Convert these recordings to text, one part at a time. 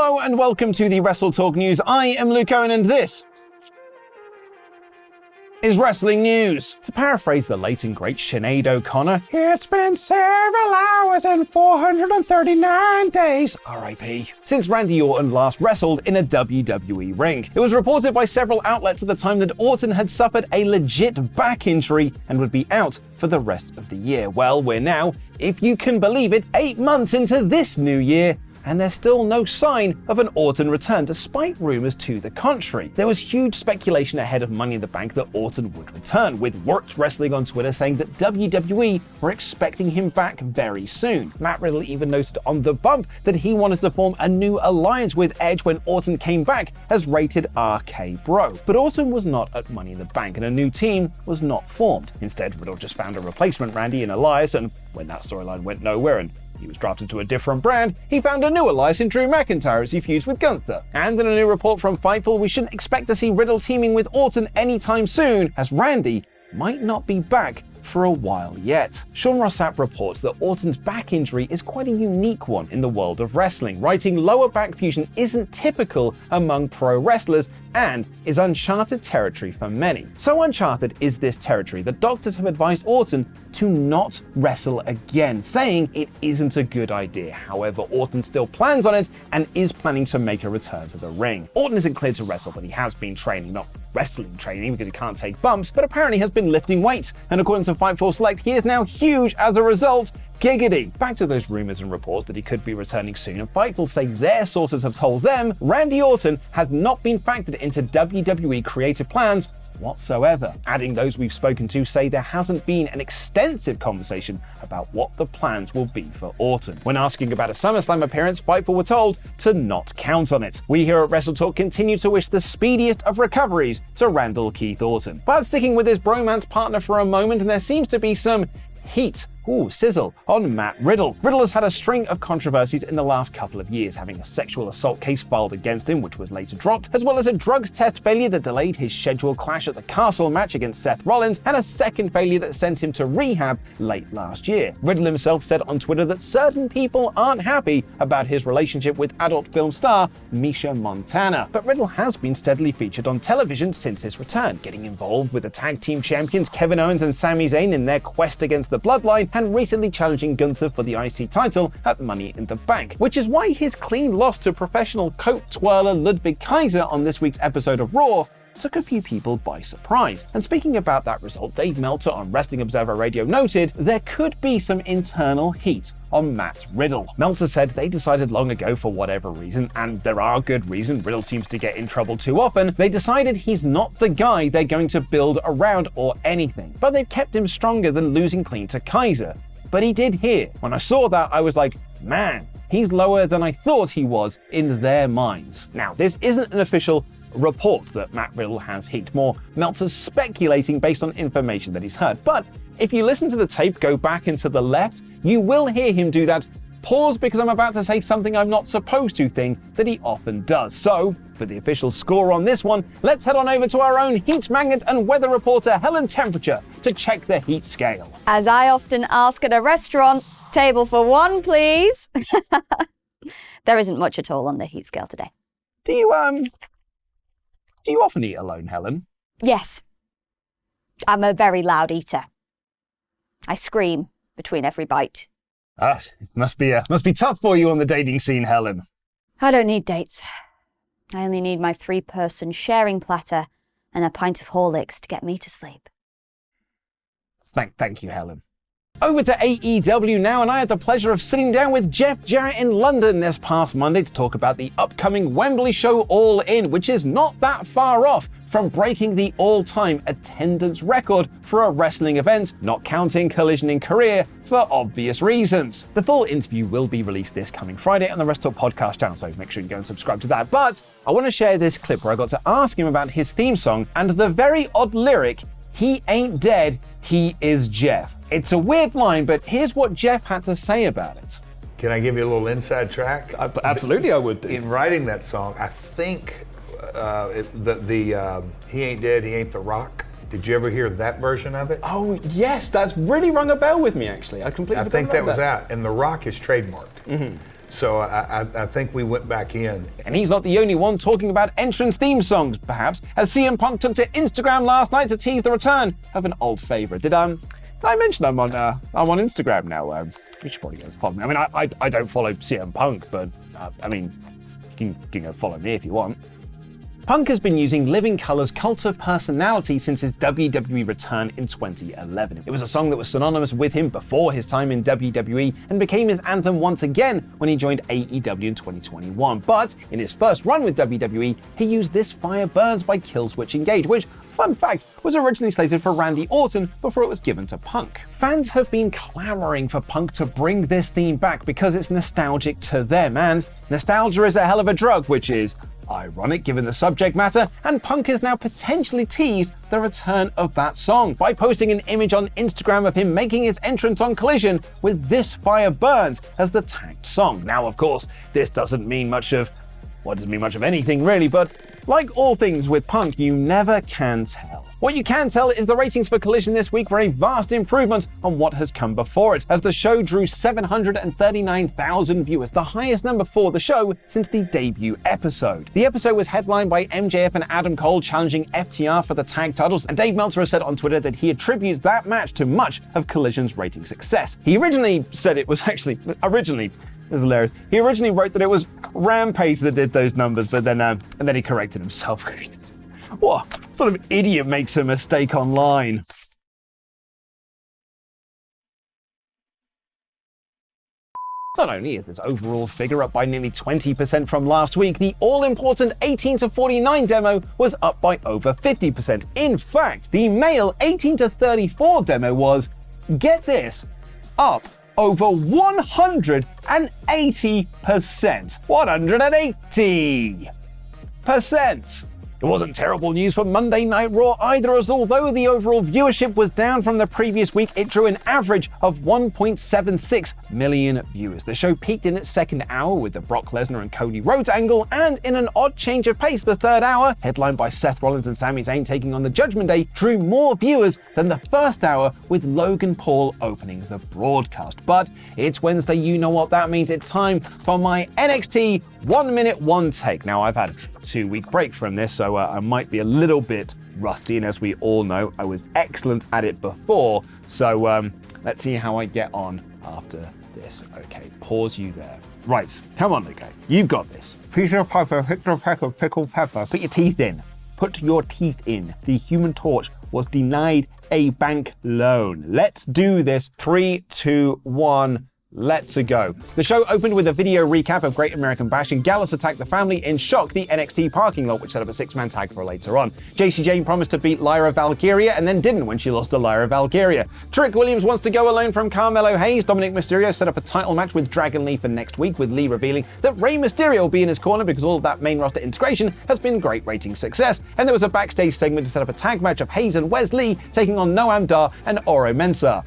Hello and welcome to the WrestleTalk News. I am Luke Owen and this is Wrestling News. To paraphrase the late and great Sinead O'Connor, it's been several hours and 439 days, R.I.P., since Randy Orton last wrestled in a WWE ring. It was reported by several outlets at the time that Orton had suffered a legit back injury and would be out for the rest of the year. Well, we're now, if you can believe it, 8 months into this new year, and there's still no sign of an Orton return, despite rumours to the contrary. There was huge speculation ahead of Money in the Bank that Orton would return, with Worked Wrestling on Twitter saying that WWE were expecting him back very soon. Matt Riddle even noted on The Bump that he wanted to form a new alliance with Edge when Orton came back as rated RK Bro. But Orton was not at Money in the Bank, and a new team was not formed. Instead, Riddle just found a replacement Randy in Elias, and when that storyline went nowhere and he was drafted to a different brand, he found a new Elias in Drew McIntyre as he feuds with Gunther. And in a new report from Fightful, we shouldn't expect to see Riddle teaming with Orton anytime soon, as Randy might not be back for a while yet. Sean Ross Sapp reports that Orton's back injury is quite a unique one in the world of wrestling, writing lower back fusion isn't typical among pro wrestlers and is uncharted territory for many. So uncharted is this territory that doctors have advised Orton to not wrestle again, saying it isn't a good idea. However, Orton still plans on it and is planning to make a return to the ring. Orton isn't cleared to wrestle, but he has been training, not wrestling training because he can't take bumps, but apparently has been lifting weights. And according to Fightful Select, he is now huge as a result. Giggity. Back to those rumors and reports that he could be returning soon, and Fightful say their sources have told them Randy Orton has not been factored into WWE creative plans whatsoever. Adding those we've spoken to say there hasn't been an extensive conversation about what the plans will be for Orton. When asking about a SummerSlam appearance, Fightful were told to not count on it. We here at WrestleTalk continue to wish the speediest of recoveries to Randall Keith Orton. But sticking with his bromance partner for a moment, and there seems to be some heat, sizzle, on Matt Riddle. Riddle has had a string of controversies in the last couple of years, having a sexual assault case filed against him, which was later dropped, as well as a drugs test failure that delayed his scheduled clash at the Castle match against Seth Rollins, and a second failure that sent him to rehab late last year. Riddle himself said on Twitter that certain people aren't happy about his relationship with adult film star Misha Montana. But Riddle has been steadily featured on television since his return, getting involved with the tag team champions Kevin Owens and Sami Zayn in their quest against the Bloodline, and recently challenging Gunther for the IC title at Money in the Bank, which is why his clean loss to professional coat twirler Ludwig Kaiser on this week's episode of Raw took a few people by surprise. And speaking about that result, Dave Meltzer on Wrestling Observer Radio noted there could be some internal heat on Matt Riddle. Meltzer said they decided long ago, for whatever reason, and there are good reasons, Riddle seems to get in trouble too often, they decided he's not the guy they're going to build around or anything. But they've kept him stronger than losing clean to Kaiser. But he did here. When I saw that, I was like, man, he's lower than I thought he was in their minds. Now, this isn't an official report that Matt Riddle has heat, more Meltzer's speculating based on information that he's heard. But if you listen to the tape, go back and to the left, you will hear him do that pause because I'm about to say something I'm not supposed to thing that he often does. So, for the official score on this one, let's head on over to our own heat magnet and weather reporter Helen Temperature to check the heat scale. As I often ask at a restaurant, table for one, please. There isn't much at all on the heat scale today. Do you often eat alone, Helen? Yes. I'm a very loud eater. I scream between every bite. It must be tough for you on the dating scene, Helen. I don't need dates. I only need my 3-person sharing platter and a pint of Horlicks to get me to sleep. Thank you, Helen. Over to AEW now, and I had the pleasure of sitting down with Jeff Jarrett in London this past Monday to talk about the upcoming Wembley show All In, which is not that far off from breaking the all-time attendance record for a wrestling event, not counting Collision in Korea, for obvious reasons. The full interview will be released this coming Friday on the WrestleTalk podcast channel, so make sure you go and subscribe to that. But I want to share this clip where I got to ask him about his theme song and the very odd lyric, "He ain't dead, he is Jeff." It's a weird line, but here's what Jeff had to say about it. Can I give you a little inside track? Absolutely, I would. In writing that song, I think He Ain't Dead, He Ain't the Rock. Did you ever hear that version of it? Oh, yes, that's really rung a bell with me, actually. I completely I think that was out, and The Rock is trademarked. Mm-hmm. So I think we went back in. And he's not the only one talking about entrance theme songs, perhaps, as CM Punk took to Instagram last night to tease the return of an old favourite. Did I mention I'm on Instagram now? You should probably go follow me. I mean, I don't follow CM Punk, but I mean, you can go follow me if you want. Punk has been using Living Colour's Cult of Personality since his WWE return in 2011. It was a song that was synonymous with him before his time in WWE and became his anthem once again when he joined AEW in 2021. But in his first run with WWE, he used This Fire Burns by Killswitch Engage, which, fun fact, was originally slated for Randy Orton before it was given to Punk. Fans have been clamoring for Punk to bring this theme back because it's nostalgic to them, and nostalgia is a hell of a drug, which is ironic given the subject matter, and Punk has now potentially teased the return of that song by posting an image on Instagram of him making his entrance on Collision with This Fire Burns as the tagged song. Now, of course, this doesn't mean much of anything really, but like all things with Punk, you never can tell. What you can tell is the ratings for Collision this week were a vast improvement on what has come before it, as the show drew 739,000 viewers, the highest number for the show since the debut episode. The episode was headlined by MJF and Adam Cole challenging FTR for the tag titles, and Dave Meltzer has said on Twitter that he attributes that match to much of Collision's rating success. He originally said it was It's hilarious. He originally wrote that it was Rampage that did those numbers, but then he corrected himself. What sort of idiot makes a mistake online? Not only is this overall figure up by nearly 20% from last week, the all-important 18 to 49 demo was up by over 50%. In fact, the male 18 to 34 demo was, get this, up over 180%. 180%. It wasn't terrible news for Monday Night Raw either, as although the overall viewership was down from the previous week, it drew an average of 1.76 million viewers. The show peaked in its second hour with the Brock Lesnar and Cody Rhodes angle, and in an odd change of pace, the third hour, headlined by Seth Rollins and Sami Zayn taking on the Judgment Day, drew more viewers than the first hour, with Logan Paul opening the broadcast. But it's Wednesday, you know what that means. It's time for my NXT 1 minute, 1 take. Now, I've had a 2-week break from this, so I might be a little bit rusty, and as we all know, I was excellent at it before, so let's see how I get on after this. Okay, pause you there. Right, come on, okay, you've got this. Peter Piper, Victor Pepper, Pickle Pepper. Put your teeth in. Put your teeth in. The Human Torch was denied a bank loan. Let's do this. 3, 2, 1. Let's go. The show opened with a video recap of Great American Bash, and Gallus attacked the family in shock the NXT parking lot, which set up a 6-man tag for later on. Jacy Jane promised to beat Lyra Valkyria and then didn't when she lost to Lyra Valkyria. Trick Williams wants to go alone from Carmelo Hayes. Dominic Mysterio set up a title match with Dragon Lee for next week, with Lee revealing that Rey Mysterio will be in his corner because all of that main roster integration has been great rating success. And there was a backstage segment to set up a tag match of Hayes and Wes Lee taking on Noam Dar and Oro Mensah.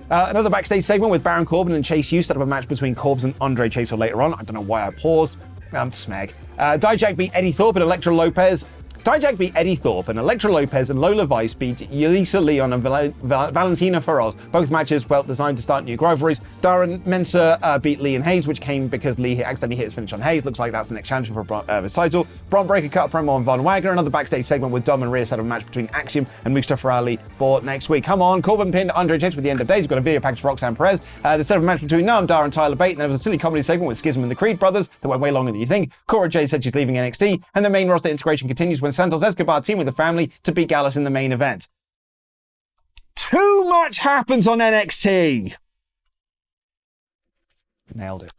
Another backstage segment with Baron Corbin and Chase U set up a match between Corbs and Andre Chase for later on. I don't know why I paused. Smeg. Dijak beat Eddie Thorpe and Elektra Lopez. Dijak beat Eddie Thorpe, and Elektra Lopez and Lola Vice beat Yelisa Leon and Valentina Feroz. Both matches well designed to start new rivalries. Darren Mensah beat Lee and Hayes, which came because Lee accidentally hit his finish on Hayes. Looks like that's the next challenger for his title. Braun Breaker cut a promo on Von Wagner. Another backstage segment with Dom and Rhea set up a match between Axiom and Mustafa Ali for next week. Come on, Corbin pinned Andre Chase with the end of days. We've got a video package for Roxanne Perez. They set up a match between Noam Dar and Tyler Bate, and there was a silly comedy segment with Schism and the Creed brothers that went way longer than you think. Cora Jade said she's leaving NXT, and the main roster integration continues when Santos Escobar teamed with the family to beat Gallus in the main event. Too much happens on NXT. Nailed it.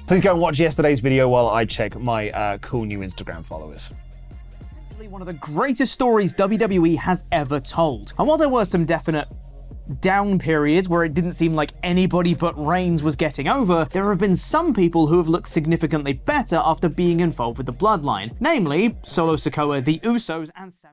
Please go and watch yesterday's video while I check my cool new Instagram followers. One of the greatest stories WWE has ever told. And while there were some definite down periods where it didn't seem like anybody but Reigns was getting over, there have been some people who have looked significantly better after being involved with the bloodline, namely Solo Sikoa, the Usos, and Sami.